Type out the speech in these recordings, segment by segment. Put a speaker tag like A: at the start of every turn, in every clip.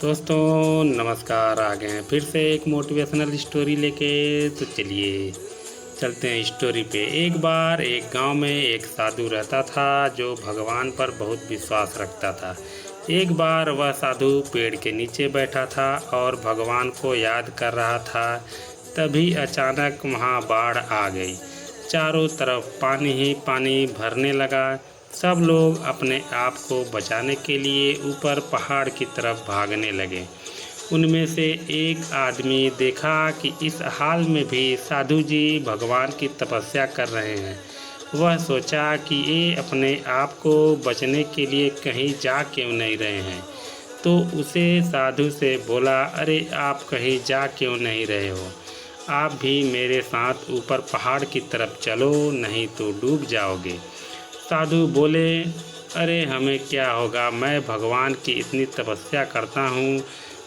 A: दोस्तों नमस्कार। आ गए हैं फिर से एक मोटिवेशनल स्टोरी लेके। तो चलिए चलते हैं स्टोरी पे। एक बार एक गांव में एक साधु रहता था जो भगवान पर बहुत विश्वास रखता था। एक बार वह साधु पेड़ के नीचे बैठा था और भगवान को याद कर रहा था। तभी अचानक वहां बाढ़ आ गई। चारों तरफ पानी ही पानी भरने लगा। सब लोग अपने आप को बचाने के लिए ऊपर पहाड़ की तरफ भागने लगे। उनमें से एक आदमी देखा कि इस हाल में भी साधु जी भगवान की तपस्या कर रहे हैं। वह सोचा कि ये अपने आप को बचने के लिए कहीं जा क्यों नहीं रहे हैं। तो उसे साधु से बोला, अरे आप कहीं जा क्यों नहीं रहे हो? आप भी मेरे साथ ऊपर पहाड़ की तरफ चलो, नहीं तो डूब जाओगे। साधु बोले, अरे हमें क्या होगा, मैं भगवान की इतनी तपस्या करता हूँ,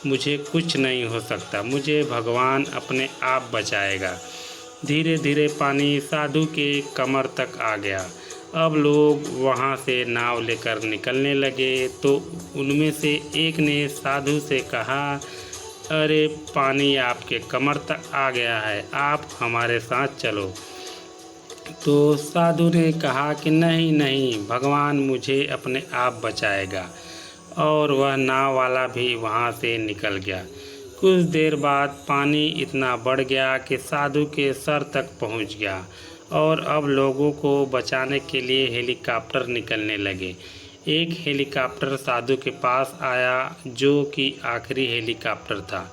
A: मुझे कुछ नहीं हो सकता, मुझे भगवान अपने आप बचाएगा। धीरे धीरे पानी साधु के कमर तक आ गया। अब लोग वहाँ से नाव लेकर निकलने लगे तो उनमें से एक ने साधु से कहा, अरे पानी आपके कमर तक आ गया है, आप हमारे साथ चलो। तो साधु ने कहा कि नहीं नहीं, भगवान मुझे अपने आप बचाएगा। और वह नाव वाला भी वहाँ से निकल गया। कुछ देर बाद पानी इतना बढ़ गया कि साधु के सर तक पहुँच गया और अब लोगों को बचाने के लिए हेलीकॉप्टर निकलने लगे। एक हेलीकॉप्टर साधु के पास आया जो कि आखिरी हेलीकॉप्टर था।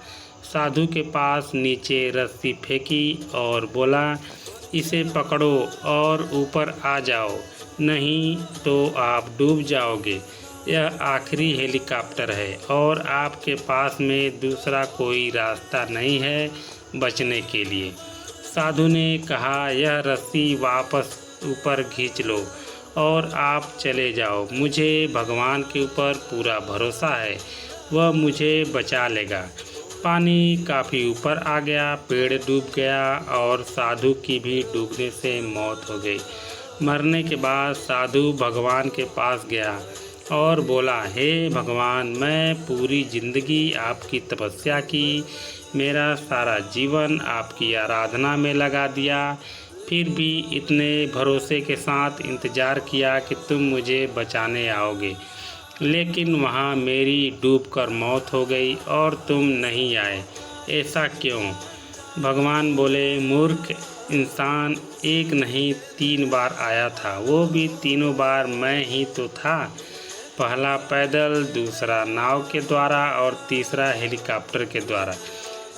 A: साधु के पास नीचे रस्सी फेंकी और बोला, इसे पकड़ो और ऊपर आ जाओ, नहीं तो आप डूब जाओगे। यह आखिरी हेलीकॉप्टर है और आपके पास में दूसरा कोई रास्ता नहीं है बचने के लिए। साधु ने कहा, यह रस्सी वापस ऊपर खींच लो और आप चले जाओ। मुझे भगवान के ऊपर पूरा भरोसा है, वह मुझे बचा लेगा। पानी काफ़ी ऊपर आ गया, पेड़ डूब गया और साधु की भी डूबने से मौत हो गई। मरने के बाद साधु भगवान के पास गया और बोला, हे भगवान, मैं पूरी ज़िंदगी आपकी तपस्या की, मेरा सारा जीवन आपकी आराधना में लगा दिया, फिर भी इतने भरोसे के साथ इंतज़ार किया कि तुम मुझे बचाने आओगे, लेकिन वहाँ मेरी डूबकर मौत हो गई और तुम नहीं आए, ऐसा क्यों? भगवान बोले, मूर्ख इंसान, एक नहीं 3 बार आया था, वो भी तीनों बार मैं ही तो था। पहला पैदल, दूसरा नाव के द्वारा और तीसरा हेलीकॉप्टर के द्वारा,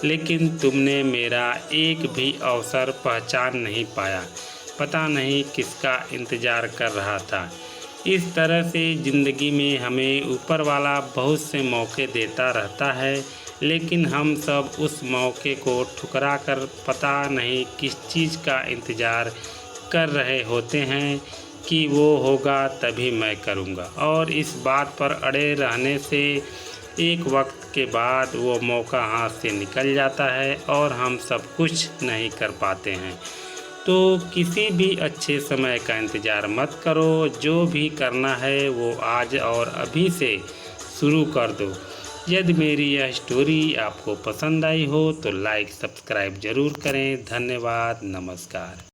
A: लेकिन तुमने मेरा एक भी अवसर पहचान नहीं पाया। पता नहीं किसका इंतज़ार कर रहा था। इस तरह से ज़िंदगी में हमें ऊपर वाला बहुत से मौके देता रहता है, लेकिन हम सब उस मौके को ठुकरा कर पता नहीं किस चीज़ का इंतज़ार कर रहे होते हैं कि वो होगा तभी मैं करूँगा, और इस बात पर अड़े रहने से एक वक्त के बाद वो मौका हाथ से निकल जाता है और हम सब कुछ नहीं कर पाते हैं। तो किसी भी अच्छे समय का इंतज़ार मत करो, जो भी करना है वो आज और अभी से शुरू कर दो। यदि मेरी यह स्टोरी आपको पसंद आई हो तो लाइक सब्सक्राइब ज़रूर करें। धन्यवाद, नमस्कार।